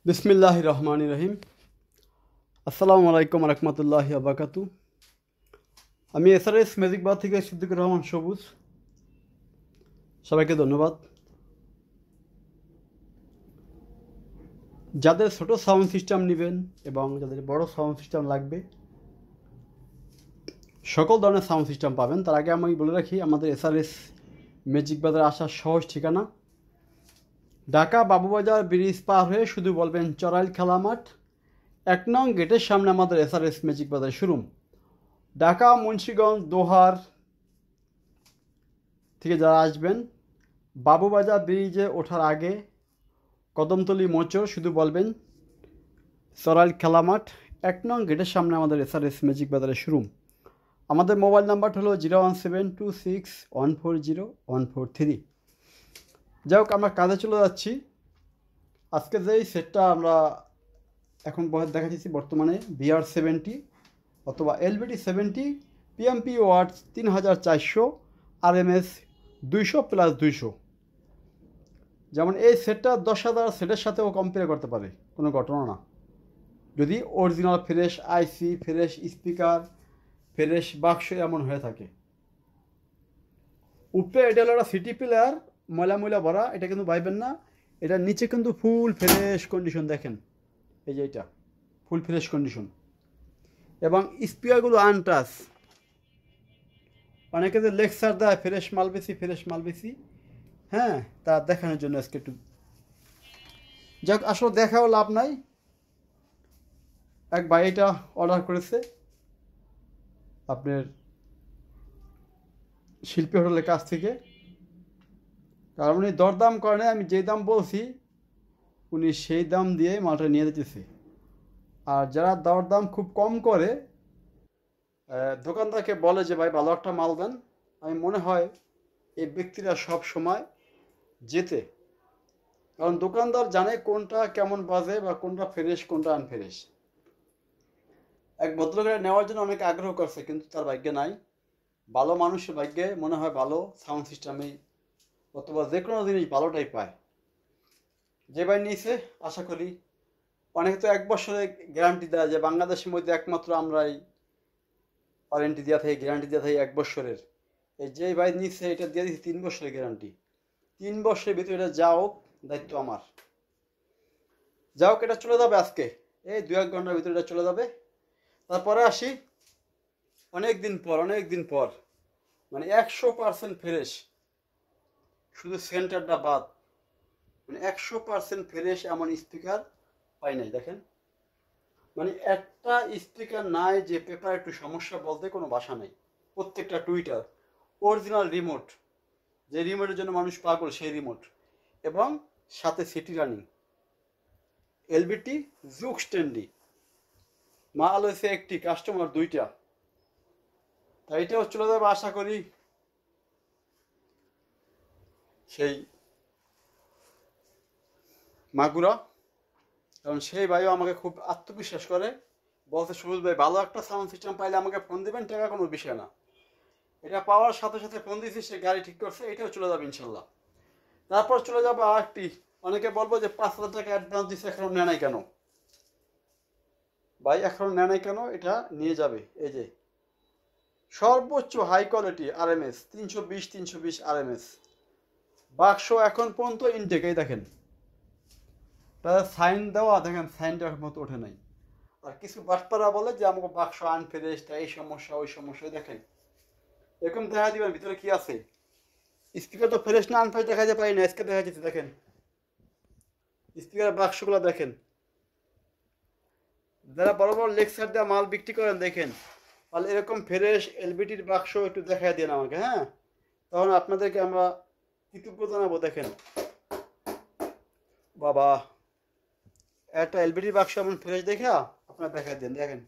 বিসমিল্লাহির রহমানির রহিম। আসসালামু আলাইকুম রহমতুল্লাহি আবরাকাতু। আমি এসআরএস ম্যাজিক বার থেকে সিদ্দিকুর রহমান সবুজ। সবাইকে ধন্যবাদ। যাদের ছোট সাউন্ড সিস্টেম নেবেন এবং যাদের বড় সাউন্ড সিস্টেম লাগবে, সকল ধরনের সাউন্ড সিস্টেম পাবেন। তার আগে আমি বলে রাখি, আমাদের এসআরএস ম্যাজিক বাজারে আসার সহজ ঠিকানা ঢাকা বাবুবাজার ব্রিজ পার হয়ে শুধু বলবেন চড়াইল খেলা মাঠ, 1 নং গেটের সামনে আমাদের এসআরএস ম্যাজিক বাজার শোরুম। ঢাকা মুন্সিগঞ্জ দোহার থেকে যারা আসবেন, বাবুবাজার ব্রিজে ওঠার আগে কদমতলী মোচর শুধু বলবেন চড়াইল খেলা মাঠ, 1 নং গেটের সামনে আমাদের এসআরএস ম্যাজিক বাজারের শোরুম। আমাদের মোবাইল নাম্বারটা হলো 01726140143। যাই হোক, আমরা কাজে চলে যাচ্ছি। আজকে যেই সেটটা আমরা এখন দেখাচ্ছি বর্তমানে VR70 অথবা LBT70 PMP ওয়াটস 3400 RMS 200+200। যেমন এই সেটটা 10,000 সেটের সাথেও কম্পেয়ার করতে পারে, কোনো ঘটনা না। যদি অরিজিনাল ফ্রেশ আইসি, ফ্রেশ স্পিকার, ফ্রেশ বাক্স এমন হয়ে থাকে। উপরে এটা হলো একটা সিটি প্লেয়ার, ময়লা ভরা, এটা কিন্তু ভাইবেন না। এটার নিচে কিন্তু ফুল ফ্রেশ কন্ডিশন, দেখেন এই যে এটা ফুল ফ্রেশ কন্ডিশন এবং স্পিকারগুলো আনটাচ। অনেকে যে লেকচার দেয় ফ্রেশ মাল বেশি, হ্যাঁ, তা দেখানোর জন্য আজকে একটু, যাক আসলে দেখাও লাভ নাই। এক ভাই এটা অর্ডার করেছে আপনার শিল্পী হোটেলের কাছ থেকে, কারণ উনি দরদাম করে না, আমি যে দাম বলছি উনি সেই দাম দিয়ে মালটা নিয়ে যেতেছে। আর যারা দরদাম খুব কম করে দোকানদারকে বলে যে ভাই ভালো একটা মাল দেন, আমি মনে হয় এই ব্যক্তিরা সব সময় যেতে, কারণ দোকানদার জানে কোনটা কেমন বাজে বা কোনটা ফ্রেশ কোনটা আনফ্রেশ। এক ভদ্রলোকের নেওয়ার জন্য অনেক আগ্রহ করছে, কিন্তু তার ভাগ্যে নাই। ভালো মানুষের ভাগ্যে মনে হয় ভালো সাউন্ড সিস্টেমেই অথবা যে কোনো জিনিস ভালোটাই পায়। যে ভাই নিয়েছে আশা করি, অনেকে তো 1 বছরের গ্যারান্টি দেয়, যে বাংলাদেশের মধ্যে একমাত্র আমরাই ওয়ারেন্টি দেওয়া থাকি, গ্যারান্টি দেওয়া থাকি 1 বছরের। এই যে ভাই নিচ্ছে এটা দিয়ে দিচ্ছি 3 বছরের গ্যারান্টি। 3 বছরের ভিতরে এটা যা হোক, দায়িত্ব আমার। যা হোক, এটা চলে যাবে আজকে, এই 2-1 ঘন্টার ভিতরে এটা চলে যাবে। তারপরে আসি অনেক দিন পর মানে 100% ফ্রেশ, শুধু সেন্টারটা বাদ, মানে 100% ফ্রেশ এমন স্পিকার পাই নাই। দেখেন, মানে একটা স্পিকার নাই যে পেপার একটু সমস্যা বলতে কোনো ভাষা নেই। প্রত্যেকটা টুইটার অরিজিনাল রিমোট, যে রিমোটের জন্য মানুষ পাগল সেই রিমোট, এবং সাথে সিটি রানিং LBT জুক স্ট্যান্ডি। মাল হয়েছে একটি, কাস্টমার 2টা। তাই এটাও চলে যাবে আশা করি সেই মাগুরা, কারণ সেই ভাইও আমাকে খুব আত্মবিশ্বাস করে, বলছে সুরজ ভাই ভালো একটা সাউন্ড সিস্টেম পাইলে আমাকে ফোন দেবেন, টাকা কোনো বিষয় না। এটা পাওয়ার সাথে সাথে ফোন দিয়েছি, সে গাড়ি ঠিক করছে, এটাও চলে যাবে ইনশাল্লাহ। তারপর চলে যাবে আরেকটি। অনেকে বলবো যে 5,000 টাকা অ্যাডভান্স দিচ্ছে, এখনো নেয় নাই কেন? ভাই এখনো নেয় নাই কেন? এটা নিয়ে যাবে। এই যে সর্বোচ্চ হাই কোয়ালিটি RMS 320 RMS বাক্স এখন পর্যন্ত ইনটেক। এই দেখেন তাদের সাইন দেওয়া, দেখেন সাইনটা মতো ওঠে নাই। আর কিছু বাটপারা বলে যে আমাকে বাক্স আনফ্রেশ, এই সমস্যা ওই সমস্যা। দেখেন এরকম দেখা দিবেন ভিতরে কি আছে। স্পিকার তো ফ্রেশ না আনফ্রেশ দেখাতে পারি না, আজকে দেখা যাচ্ছে। দেখেন স্পিকারের বাক্সগুলো দেখেন, যারা বড় বড় লেকচার দেওয়া মাল বিক্রি করেন, দেখেন তাহলে এরকম ফ্রেশ LBTর বাক্স একটু দেখাই দেন আমাকে, হ্যাঁ, তখন আপনাদেরকে আমরা কৃতজ্ঞ জানাবো। দেখেন বাবা, একটা LBTর বাক্স এমন ফ্রেশ দেখে আপনারা দেখাই দেন। দেখেন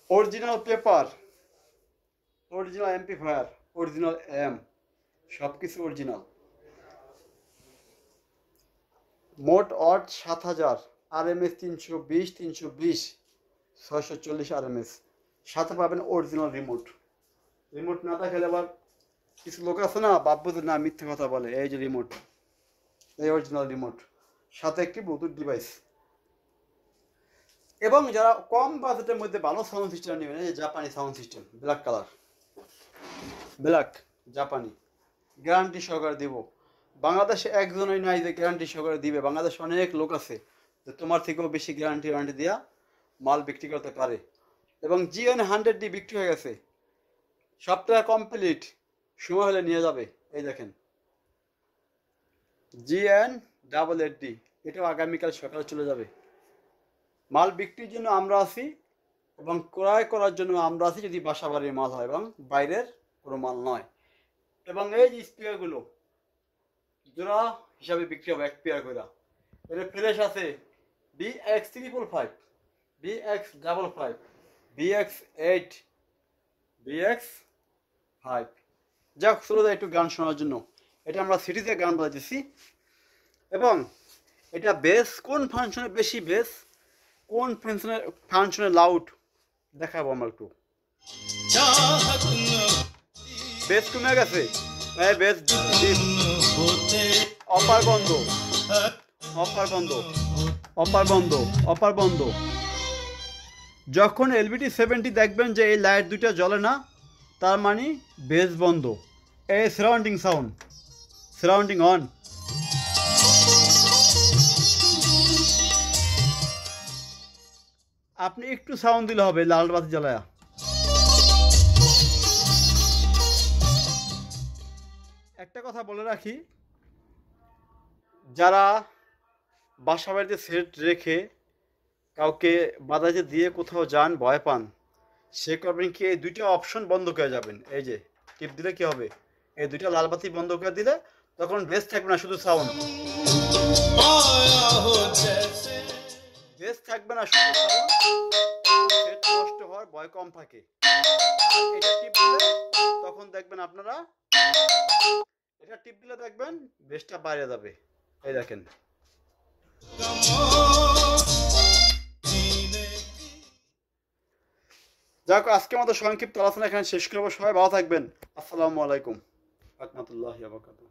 original paper, original amplifier, original সব কিছু অরিজিনাল। মোট ওয়াট 7,000, RMS 320 640 RMS। সাথে পাবেন অরিজিনাল রিমোট। রিমোট না দেখালে আবার কিছু লোক আছে না, বাপ্পুদের না মিথ্যে কথা বলে। এই যে রিমোট, এই অরিজিনাল রিমোট। সাথে একটি ব্লুটুথ ডিভাইস। এবং যারা কম বাজেটের মধ্যে ভালো সাউন্ড সিস্টেম নেবেন, এই যে জাপানি sound system, black colour, black জাপানি, গ্যারান্টি সহকারে দিব। বাংলাদেশে একজনই নাই যে গ্যারান্টি সহকারে দিবে, বাংলাদেশে অনেক লোক আছে যে তোমার থেকেও বেশি গ্যারান্টি দেওয়া মাল বিক্রি করতে পারে। এবং GN100D বিক্রি হয়ে গেছে, সবটা কমপ্লিট, সময় হলে নিয়ে যাবে। এই দেখেন GN880, এটাও আগামীকাল সকালে চলে যাবে। মাল বিক্রির জন্য আমরা আছি এবং ক্রয় করার জন্য আমরা আছি যদি বাসা বাড়ির মাল হয় এবং বাইরের কোনো মাল নয়। এবং এই যে স্পিয়ারগুলো জোড়া হিসাবে বিক্রি হবে, এক পেয়ার করে। এটা ফ্রেশ আছে BX355, BX55, BX8, BX5। যাক, চলে যায় একটু গান শোনার জন্য। এটা আমরা সিটিতে গান বাজাতেছি এবং এটা বেস কোন ফাংশনে বেশি, বেস কোন ফাংশনে লাউড দেখাবো আমরা একটু। বেস কমে গেছে, বেস অপার বন্ধ, অপার বন্ধ, অপার বন্ধ, অপার বন্ধ। যখন LBT70 দেখবেন যে এই লাইট দুইটা জ্বলে না, তার মানে বেস বন্ধ। এই সারাউন্ডিং সাউন্ড, সারাউন্ডিং অন। আপনি একটু সাউন্ড দিলে হবে লাল বাতি জ্বালায়া। একটা কথা বলে রাখি, যারা বাসা বাড়িতে সেট রেখে কাউকে বাজারে দিয়ে কোথাও যান, ভয় পান, সে করবেন কি, এই দুইটা অপশন বন্ধ করে যাবেন। এই যে টিপ দিলে কি হবে, এই দুইটা লাল বাতি বন্ধ করে দিলে তখন বেস থাকবে না, শুধু সাউন্ড। বেস থাকবে না, শুধু সাউন্ড। সেট নষ্ট হওয়ার ভয় কম থাকে। এটা টিপ দিলে তখন দেখবেন আপনারা, এটা টিপ দিলে দেখবেন বেসটা বাইরে যাবে। এই দেখেন। যাক, আজকের মতো সংক্ষিপ্ত আলোচনা এখানে শেষ করবো। সবাই ভালো থাকবেন। আসসালামু আলাইকুম রাহমাতুল্লাহি ওয়া বারাকাতুহু।